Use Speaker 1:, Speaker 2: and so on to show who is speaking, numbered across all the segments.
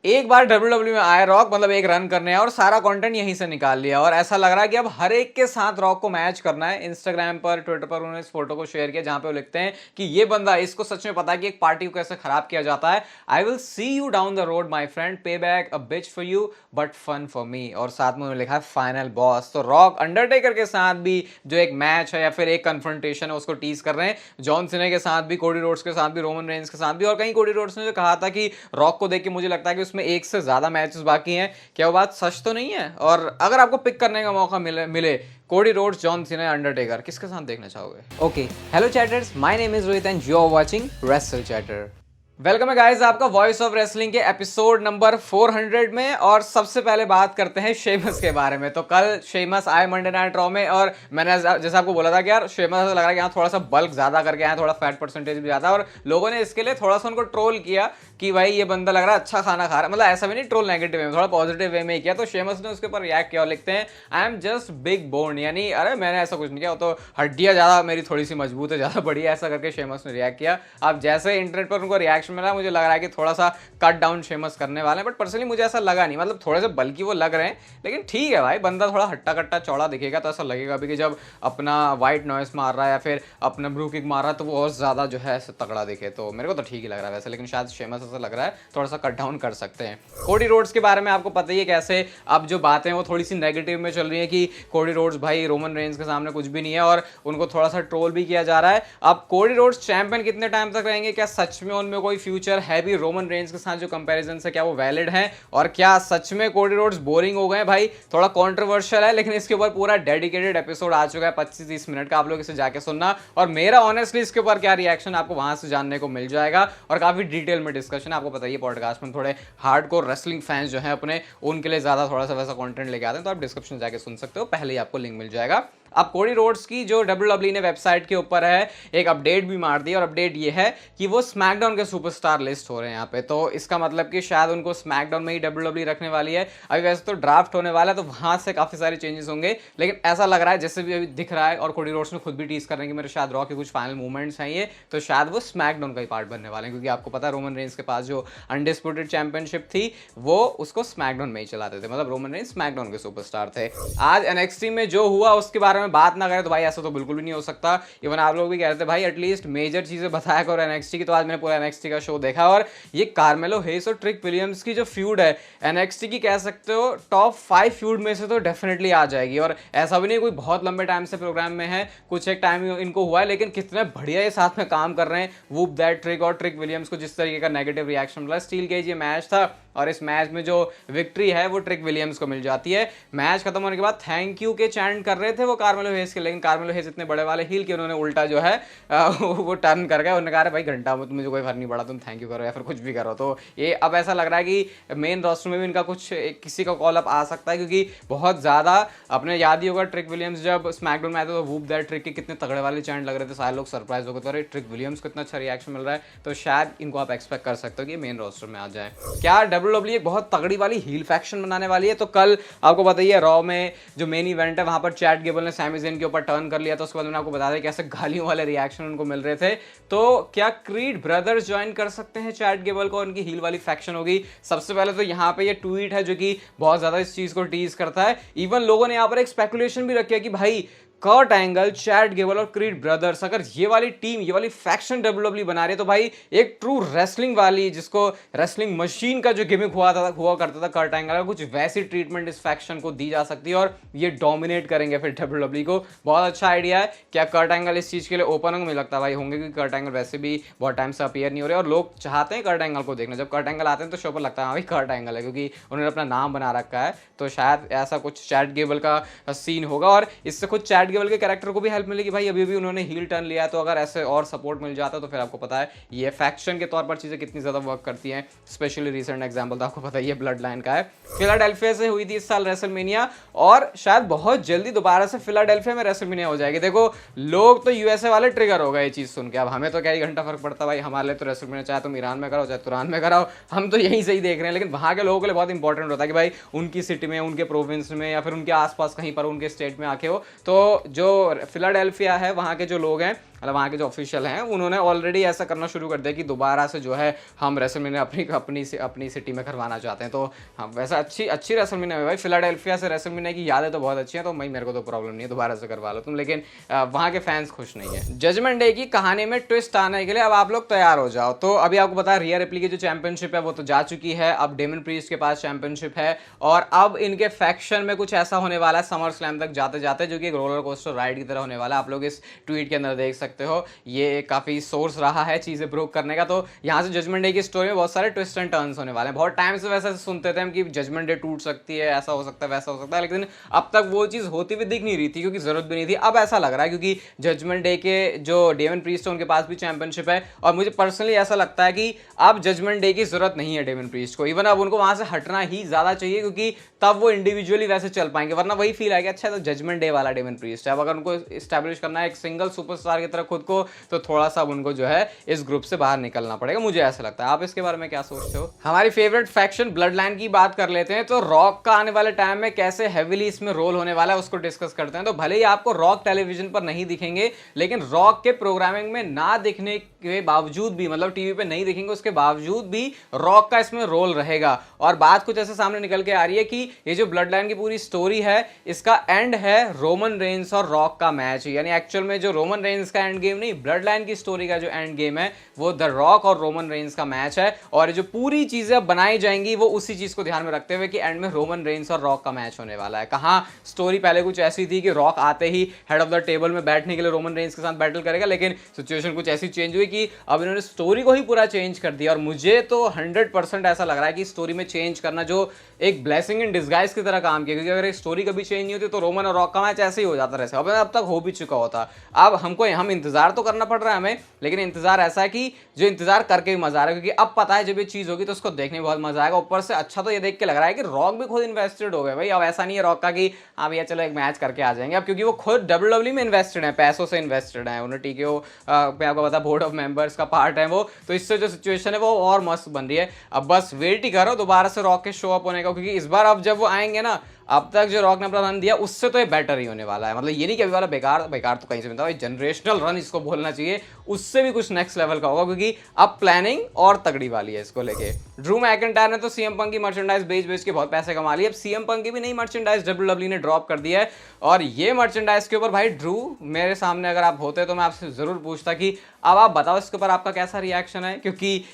Speaker 1: एक बार डब्ल्यूडब्ल्यू में आए रॉक, मतलब एक रन करने और सारा कंटेंट यहीं से निकाल लिया और ऐसा लग रहा है कि अब हर एक के साथ रॉक को मैच करना है। इंस्टाग्राम पर, ट्विटर पर उन्होंने इस फोटो को शेयर किया जहां पे वो लिखते हैं कि ये बंदा, इसको सच में पता है कि एक पार्टी को कैसे खराब किया जाता है। I will see you down the road my friend, pay back a bitch for you but fun for me. और साथ में उन्होंने लिखा है फाइनल बॉस। तो रॉक अंडरटेकर के साथ भी जो एक मैच है या फिर एक कन्फ्रंटेशन है उसको टीज कर रहे हैं। जॉन सीना के साथ भी, कोडी रोड्स के साथ भी, रोमन रेंज के साथ भी। और कहीं कोडी रोड्स ने जो कहा था कि रॉक को देख के मुझे लगता है कि उसमें एक से ज्यादा मैचेस बाकी हैं, क्या वो बात सच तो नहीं है? और अगर आपको पिक करने का मौका मिले Cody Rhodes, John Cena, Undertaker, किसके साथ देखना चाहोगे? Okay, hello chatters, my name is Rohit and you are watching Wrestle Chatter. Welcome है गाइस आपका वॉइस ऑफ रेसलिंग के एपिसोड नंबर 400 में। और सबसे पहले बात करते हैं शेमस के बारे में। तो कल शेमस आए मंडे नाइट रॉ में और मैंने जैसे आपको बोला था कि यार शेमस लग रहा है कि यहाँ थोड़ा सा बल्क ज्यादा करके आए, थोड़ा फैट परसेंटेज भी ज्यादा, और लोगों ने इसके लिए थोड़ा सा उनको ट्रोल किया कि भाई ये बंदा लग रहा है अच्छा खाना खा रहा है। मतलब ऐसा भी नहीं ट्रोल नेगेटिव वे में, थोड़ा पॉजिटिव वे में ही किया। तो शेमस ने उसके ऊपर रिएक्ट किया और लिखते हैं I am just big bone, यानी अरे मैंने ऐसा कुछ नहीं किया, वो तो हड्डियां ज्यादा मेरी थोड़ी सी मजबूत है, ज्यादा बड़ी है, ऐसा करके शेमस ने रिएक्ट किया। अब जैसे इंटरनेट पर उनको रिएक्शन मिला, मुझे लग रहा है कि थोड़ा सा कट डाउन शेमस करने वाले हैं, बट पर्सनली मुझे ऐसा लगा नहीं। मतलब थोड़े से बल्कि वो लग रहे हैं, लेकिन ठीक है भाई, बंदा थोड़ा हट्टा कट्टा चौड़ा दिखेगा तो ऐसा लगेगा भी कि जब अपना वाइट नॉइस मार रहा है या फिर अपना ब्रू किक मार रहा है तो वो और ज्यादा जो है ऐसे तगड़ा दिखे। तो मेरे को तो ठीक ही लग रहा है वैसे, लेकिन शायद शेमस ऐसा लग रहा है थोड़ा सा कट डाउन कर सकते हैं। कोडी रोड्स के बारे में आपको पता ही है कैसे अब जो बातें वो थोड़ी सी नेगेटिव में चल रही है कि कोडी रोड्स भाई रोमन रेंज के सामने कुछ भी नहीं है, और उनको थोड़ा सा ट्रोल भी किया जा रहा है। अब कोडी रोड्स चैंपियन कितने टाइम तक रहेंगे, क्या सच में उनमें कोई फ्यूचर है भी? रोमन रेंज के साथ जो कंपैरिजन है क्या वो वैलिड है? और क्या सच में कोडी रोड्स बोरिंग हो गए? भाई थोड़ा कंट्रोवर्शियल है, लेकिन इसके ऊपर पूरा डेडिकेटेड एपिसोड आ चुका है 25-30 मिनट का, आप लोग इसे जाके सुनना। और मेरा ऑनेस्टली इसके ऊपर क्या रिएक्शन आपको वहां से जानने को मिल जाएगा, और काफी डिटेल में डिस्कशन। आपको पता है पॉडकास्ट में थोड़े हार्डकोर रेसलिंग फैंस जो है अपने, उनके लिए ज्यादा थोड़ा सा वैसा कंटेंट लेके आते हैं, तो आप डिस्क्रिप्शन जाके सुन सकते हो, पहले ही आपको लिंक मिल जाएगा। अब कोडी रोड्स की जो डब्ल्यूडब्ल्यूई ने वेबसाइट के ऊपर है एक अपडेट भी मार दी, और अपडेट ये है कि वो स्मैकडाउन के सुपरस्टार लिस्ट हो रहे हैं यहाँ पे। तो इसका मतलब कि शायद उनको स्मैकडाउन में ही डब्ल्यूडब्ल्यूई रखने वाली है। अभी वैसे तो ड्राफ्ट होने वाला है, तो वहां से काफी सारे चेंजेस होंगे, लेकिन ऐसा लग रहा है जैसे भी अभी दिख रहा है, और कोडी रोड्स ने खुद भी टीज कर रहे हैं कि मेरे शायद रॉ के कुछ फाइनल मूवमेंट्स हैं ये, तो शायद वो स्मैकडाउन का ही पार्ट बनने वाले हैं। क्योंकि आपको पता है रोमन रेंज के पास जो अनडिस्प्यूटेड चैंपियनशिप थी वो उसको स्मैकडाउन में ही चलाते थे, मतलब रोमन रेंज स्मैकडाउन के सुपरस्टार थे। आज एनएक्सटी में जो हुआ उसके बारे में बात ना करें तो भाई ऐसा तो बिल्कुल भी नहीं हो सकता। इवन आप लोग भी कह रहे थे भाई एटलीस्ट मेजर चीजें बताया करो एनएक्सटी की, तो आज मैंने पूरा एनएक्सटी का शो देखा, और ये कार्मेलो हेस और ट्रिक विलियम्स की जो फ्यूड है एनएक्सटी की, कह सकते हो टॉप 5 फ्यूड में से तो डेफिनेटली आ जाएगी। और ऐसा भी नहीं कोई बहुत लंबे टाइम से प्रोग्राम में है, कुछ एक टाइम इनको हुआ है, लेकिन कितने बढ़िया ये साथ में काम कर रहे हैं। वूप दैट ट्रिक और ट्रिक विलियम्स को जिस तरीके का नेगेटिव रिएक्शन मिला, स्टील केज ये मैच था, और इस मैच में जो विक्ट्री है वो ट्रिक विलियम्स को मिल जाती है। मैच खत्म होने के बाद थैंक यू के चैंट कर रहे थे वो कार्मेलो हेस के, लेकिन कार्मेलो हेस इतने बड़े वाले हील के उन्होंने उल्टा जो है वो टर्न कर गए। उन्होंने कहा भाई घंटा में मुझे कोई फर्क नहीं पड़ा, तुम थैंक यू करो या फिर कुछ भी करो। तो ये अब ऐसा लग रहा है कि मेन रोस्टर में भी इनका कुछ किसी का कॉल अप आ सकता है, क्योंकि बहुत ज्यादा अपने याद ही होगा ट्रिक विलियम्स जब स्मैकडाउन में आए थे तो वूप दैट ट्रिक के कितने तगड़े वाले चैंट लग रहे थे, सारे लोग सरप्राइज हो गए थे, अरे ट्रिक विलियम्स को इतना अच्छा रिएक्शन मिल रहा है। तो शायद इनको आप एक्सपेक्ट कर सकते हो कि मेन रोस्टर में आ जाए। क्या डब्ल्यूडब्ल्यूई एक बहुत तगड़ी वाली हील फैक्शन बनाने वाली है? तो कल आपको बताइए रॉ में जो मेन इवेंट है वहां पर चैट गेबल ने सैमी ज़ेन के ऊपर टर्न कर लिया था। उसके बाद मैंने आपको बता दिया कैसे गालियों वाले रिएक्शन उनको मिल रहे थे। तो क्या क्रीड ब्रदर्स ज्वाइन कर सकते हैं चैट गेबल को, उनकी हील वाली फैक्शन होगी? सबसे पहले तो यहाँ पे ये ट्वीट है जो कि बहुत ज्यादा इस चीज को टीज करता है। इवन लोगों ने यहाँ पर एक स्पेकुलेशन भी रखी है कि भाई कर्ट एंगल, चैट गेबल और क्रीड ब्रदर्स, अगर ये वाली टीम, ये वाली फैक्शन डब्ल्यूडब्ल्यूई बना रही है तो भाई एक ट्रू रेसलिंग वाली, जिसको रेसलिंग मशीन का जो गिमिक हुआ करता था कर्ट एंगल, कुछ वैसी ट्रीटमेंट इस फैक्शन को दी जा सकती है, और ये डोमिनेट करेंगे फिर डब्ल्यूडब्ल्यूई को। बहुत अच्छा आइडिया है। क्या कर्ट एंगल इस चीज के लिए ओपन होंगे? मुझे लगता है भाई होंगे, क्योंकि कर्ट एंगल वैसे भी बहुत टाइम से अपीयर नहीं हो रहे, और लोग चाहते हैं कर्ट एंगल को देखना। जब कर्ट एंगल आते हैं तो शो पर लगता है भाई कर्ट एंगल है, क्योंकि उन्होंने अपना नाम बना रखा है। तो शायद ऐसा कुछ चैट गेबल का सीन होगा, और इससे खुद चैट गेबल के कैरेक्टर को भी हेल्प मिलेगी। भाई अभी भी उन्होंने हील टर्न लिया है, तो अगर ऐसे और सपोर्ट मिल जाता तो फिर आपको पता है ये फैक्शन के तौर पर चीजें कितनी ज्यादा वर्क करती हैं। स्पेशली रिसेंट एग्जांपल तो आपको पता ही है ब्लड लाइन का है। फिलाडेल्फिया से हुई थी इस साल रेसलमेनिया, और शायद बहुत जल्दी दोबारा से फिलाडेल्फिया में रेसलमेनिया हो जाएगी। देखो लोग तो यूएसए वाले ट्रिगर हो गए ये चीज सुन के, अब हमें तो क्या ही घंटा फर्क पड़ता है भाई, हमारे लिए तो रेसलमेनिया चाहे तुम ईरान में कराओ चाहे तुरान में कराओ, हम तो यहीं से ही देख रहे हैं। लेकिन वहां के लोगों के लिए बहुत इंपॉर्टेंट होता है कि भाई उनकी सिटी में, उनके प्रोविंस में, या फिर उनके आसपास कहीं पर उनके स्टेट में आके हो। तो जो फिलाडेल्फिया है वहां के जो लोग हैं मतलब वहाँ के जो ऑफिशियल हैं उन्होंने ऑलरेडी ऐसा करना शुरू कर दिया कि दोबारा से जो है हम रेसलमेनिया अपनी सिटी में करवाना चाहते हैं। तो हाँ, वैसा अच्छी रेसलमेनिया है भाई। फिलाडेल्फिया से रेसलमेनिया की यादें तो बहुत अच्छी हैं, तो भाई मेरे को तो प्रॉब्लम नहीं है, दोबारा से करवा लो तुम, लेकिन वहाँ के फैंस खुश नहीं है। जजमेंट डे की कहानी में ट्विस्ट आने के लिए अब आप लोग तैयार हो जाओ। तो अभी आपको पता है रिया रिप्ली की जो चैंपियनशिप है वो तो जा चुकी है, अब डेमन प्रीस्ट के पास चैंपियनशिप है, और अब इनके फैक्शन में कुछ ऐसा होने वाला है समर स्लैम तक जाते जाते, जो कि एक रोलर कोस्टर राइड की तरह होने वाला है। आप लोग इस ट्वीट के अंदर देख सकते हो, ये काफी सोर्स रहा है चीजें प्रूव करने का। तो यहाँ से जजमेंट डे की स्टोरी में बहुत सारे ट्विस्ट एंड टर्न्स होने वाले हैं। बहुत टाइम से वैसे सुनते थे हम कि जजमेंट डे टूट सकती है, ऐसा हो सकता है वैसा हो सकता है, लेकिन अब तक वो चीज होती हुई दिख नहीं रही थी क्योंकि जरूरत भी नहीं थी। अब ऐसा लग रहा है क्योंकि जजमेंट डे के जो डेमन प्रीस्ट है उनके पास भी चैंपियनशिप है, और मुझे पर्सनली ऐसा लगता है कि अब जजमेंट डे की जरूरत नहीं है डेमन प्रीस्ट को। इवन अब उनको वहां से हटना ही ज्यादा चाहिए, क्योंकि तब वो इंडिविजुअली वैसे चल पाएंगे, वरना वही फील आएगा अच्छा तो जजमेंट डे वाला डेमन प्रीस्ट है। अब अगर उनको स्टैब्लिश करना है एक सिंगल सुपरस्टार की तरह खुद को, तो थोड़ा सा उनको जो है इस ग्रुप से बाहर निकलना पड़ेगा, मुझे ऐसा लगता है। आप इसके बारे में क्या सोचते हो? हमारी फेवरेट फैक्शन ब्लड लाइन की बात कर लेते हैं। तो रॉक का आने वाले टाइम में कैसे हेविली इसमें रोल होने वाला है उसको डिस्कस करते हैं। तो भले ही आपको रॉक टेलीविजन पर नहीं दिखेंगे, लेकिन रॉक के प्रोग्रामिंग में ना दिखने के बावजूद भी, मतलब टीवी पे नहीं दिखेंगे उसके बावजूद भी रॉक का इसमें रोल रहेगा। और बात कुछ ऐसे सामने निकल के आ रही है कि ये जो ब्लड लाइन की पूरी स्टोरी है इसका एंड है रोमन रेंस और रॉक का मैच, यानी एक्चुअल में जो रोमन रेंस का एंड गेम नहीं, ब्लड लाइन की स्टोरी का जो एंड गेम है वो द रॉक और रोमन रेंस का मैच है। और जो पूरी चीजें बनाई जाएंगी वो उसी चीज को ध्यान में रखते हुए कि एंड में रोमन रेंस और रॉक का मैच होने वाला है। कहां स्टोरी पहले कुछ ऐसी थी कि रॉक आते ही हेड ऑफ द टेबल में बैठने के लिए रोमन रेंस के साथ बैटल करेगा, लेकिन सिचुएशन कुछ ऐसी चेंज हुई कि अब इन्होंने स्टोरी को ही पूरा चेंज कर दिया। और मुझे तो 100% ऐसा लग रहा है कि स्टोरी में चेंज करना जो एक ब्लेसिंग इन डिस्गाइज की तरह काम किया, क्योंकि अगर स्टोरी कभी चेंज नहीं होती तो रोमन और रॉक का मैच ऐसे ही हो जाता रहता है, अब तक हो भी चुका होता। अब हम इंतजार तो करना पड़ रहा है हमें, लेकिन इंतजार ऐसा है कि जो इंतजार करके भी मजा आ रहा है, क्योंकि अब पता है जब ये चीज होगी तो उसको देखने में बहुत मजा आएगा। ऊपर से अच्छा तो ये देख के लग रहा है कि रॉक भी खुद इन्वेस्टेड हो गए भाई। अब ऐसा नहीं है रॉक का कि हाँ भैया चलो एक मैच करके आ जाएंगे, अब क्योंकि वो खुद डब्ल्यूडब्ल्यूई में इन्वेस्टेड है, पैसों से इन्वेस्टेड है, उन्हें टीकेओ पे आपको पता बोर्ड ऑफ मेंबर्स का पार्ट है वो, तो इससे जो सिचुएशन है वो और मस्त बन रही है। अब बस वेट ही करो दोबारा से रॉक के शो अप होने का, क्योंकि इस बार अब जब वो आएंगे ना, अब तक जो रॉक ने अपना रन दिया उससे तो ये बेटर ही होने वाला है। मतलब ये नहीं कि अभी वाला बेकार तो कहीं से मिलता है, जनरेशनल रन इसको बोलना चाहिए, उससे भी कुछ नेक्स्ट लेवल का होगा, क्योंकि अब प्लानिंग और तगड़ी वाली है इसको लेके। ड्रू मैकिंटायर ने तो सीएम पंक की मर्चेंडाइज बेच के बहुत पैसे कमा लिए। अब सीएम पंक की भी नई मर्चेंडाइज डब्ल्यूडब्ल्यूई ने ड्रॉप कर दिया है, और ये मर्चेंडाइज के ऊपर भाई ड्रू मेरे सामने अगर आप होते तो मैं आपसे जरूर पूछता कि अब आप बताओ इसके ऊपर आपका कैसा रिएक्शन है, क्योंकि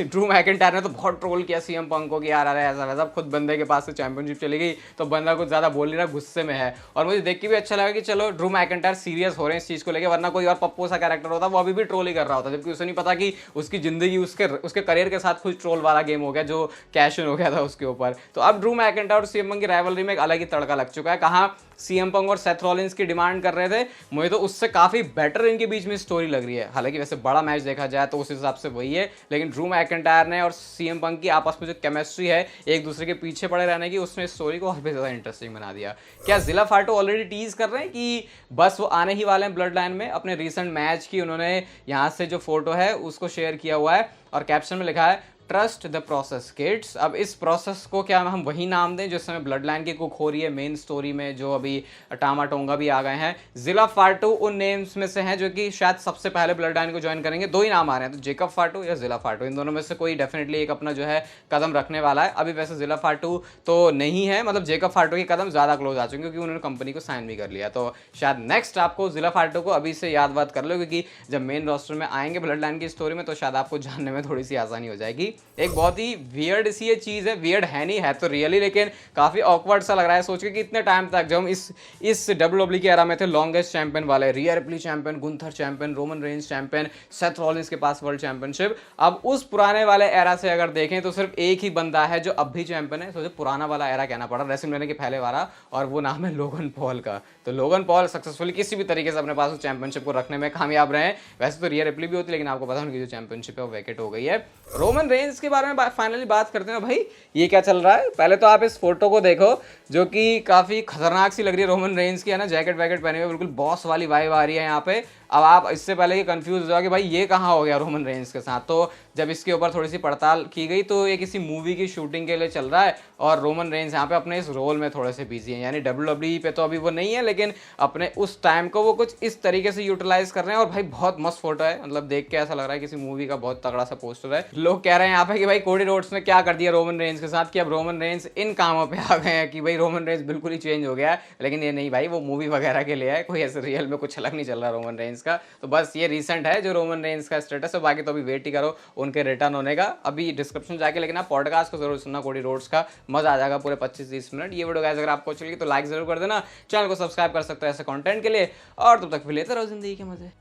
Speaker 1: ड्रू मैकिंटायर ने तो बहुत ट्रोल किया सीएम पंक को कि यार अरे ऐसा वैसा, खुद बंदे के पास से चैंपियनशिप चली गई तो बंदा कुछ ज्यादा बोल नहीं रहा, गुस्से में है। और मुझे देख के भी अच्छा लगा कि चलो ड्रू मैकिंटायर सीरियस हो रहे हैं इस चीज को लेकर, वरना कोई और पप्पू सा कैरेक्टर होता वो अभी भी ट्रोल ही कर रहा होता, जबकि उसे नहीं पता कि उसकी जिंदगी उसके करियर के साथ कुछ ट्रोल वाला गेम हो गया जो कैश इन हो गया था उसके ऊपर। तो अब ड्रू मैकिंटायर और सीएम पंक की राइवलरी में एक अलग ही तड़का लग चुका है। कहाँ सीएम पंक और सेथ रॉलिंस की डिमांड कर रहे थे, मुझे तो उससे काफी बेटर इनके बीच में स्टोरी लग रही है। हालांकि वैसे बड़ा मैच देखा जाए तो उस हिसाब से वही है, लेकिन ड्रू मैकिंटायर ने और सीएम पंक की आपस में जो केमिस्ट्री है एक दूसरे के पीछे पड़े रहने की, उसने स्टोरी को और भी ज्यादा इंटरेस्टिंग बना दिया। क्या जिला फाटो ऑलरेडी टीज कर रहे हैं कि बस वो आने ही वाले हैं ब्लड लाइन में? अपने रिसेंट मैच की उन्होंने यहाँ से जो फोटो है उसको शेयर किया हुआ है, और कैप्शन में लिखा है ट्रस्ट द प्रोसेस किड्स। अब इस प्रोसेस को क्या हम वही नाम दें जिस समय ब्लड लाइन की कुक हो रही है मेन स्टोरी में, जो अभी टामा टोंगा भी आ गए हैं। जिला फाटू उन नेम्स में से हैं जो कि शायद सबसे पहले ब्लड लाइन को ज्वाइन करेंगे। दो ही नाम आ रहे हैं, तो जेकब फाटू या जिला फाटू, इन दोनों में से कोई डेफिनेटली एक अपना जो है कदम रखने वाला है। अभी वैसे जिला फाटू तो नहीं है, मतलब जेकब फाटू के कदम ज्यादा क्लोज आ चुके हैं क्योंकि उन्होंने कंपनी को साइन भी कर लिया। तो शायद नेक्स्ट आपको जिला फाटू को अभी से याद कर लो, क्योंकि जब मेन रोस्टर में आएंगे ब्लड लाइन की स्टोरी में तो शायद आपको जानने में थोड़ी सी आसानी हो जाएगी। एक बहुत ही वियर्ड सी ये चीज है, वियर्ड है नहीं है तो रियली, लेकिन काफी ऑकवर्ड सा लग रहा है सोच के कि इतने टाइम तक जब हम इस डब्ल्यूडब्ल्यूई की एरा में थे, लॉन्गेस्ट चैंपियन वाले रिया replay champion, Gunther champion, Roman Reigns champion, Seth Rollins के पास वर्ल्ड चैंपियनशिप। अब उस पुराने वाले एरा से अगर देखें तो सिर्फ एक ही बंदा है जो अब भी चैंपियन है। सोचे पुराना वाला एरा कहना पड़ा, रेसलमेनिया के पहले वाला, और वो नाम है लोगन पॉल का। तो लोगन पॉल सक्सेसफुली किसी भी तरीके से अपने पास उस चैंपियनशिप को रखने में कामयाब रहे हैं। वैसे तो रिया रिप्ली भी होती, लेकिन आपको पता है उनकी जो चैंपियनशिप है वो वैकेट हो गई है। रोमन रेंस के बारे में फाइनली बात करते हैं। भाई ये क्या चल रहा है, पहले तो आप इस फोटो को देखो जो कि काफी खतरनाक सी लग रही है रोमन रेंस की, है ना, जैकेट वैकेट पहने हुए, बिल्कुल बॉस वाली वाइब आ रही है यहाँ पे। अब आप इससे पहले ये कंफ्यूज हो जाओगे भाई ये कहाँ हो गया रोमन रेंस के साथ, तो जब इसके ऊपर थोड़ी सी पड़ताल की गई तो ये किसी मूवी की शूटिंग के लिए चल रहा है और रोमन रेंस यहाँ पे अपने इस रोल में थोड़े से बिजी हैं, यानी WWE पे तो अभी वो नहीं है लेकिन अपने उस टाइम को वो कुछ इस तरीके से यूटिलाइज कर रहे हैं। और भाई बहुत मस्त फोटो है, मतलब देख के ऐसा लग रहा है किसी मूवी का बहुत तगड़ा सा पोस्टर है। लोग कह रहे हैं यहाँ पे कि भाई कोडी रोड्स ने क्या कर दिया रोमन रेंस के साथ कि अब रोमन रेंस इन कामों पे आ गए हैं कि भाई रोमन रेंस बिल्कुल ही चेंज हो गया है, लेकिन ये नहीं भाई, वो मूवी वगैरह के लिए है, कोई ऐसे रियल में कुछ अलग नहीं चल रहा रोमन रेंस का। तो बस ये रिसेंट है जो रोमन रेंस का स्टेटस है, बाकी तो अभी वेट ही करो उनके रिटर्न होने का। अभी डिस्क्रिप्शन जाके लेकिन आप पॉडकास्ट को जरूर सुनना कोडी रोड्स का, मजा आ जाएगा पूरे 25-30 मिनट। ये वीडियो गाइस अगर आपको अच्छी लगी तो लाइक जरूर कर देना, चैनल को सब्सक्राइब कर सकते हो ऐसे कंटेंट के लिए, और तब तक भी लेते रहो जिंदगी के मजे।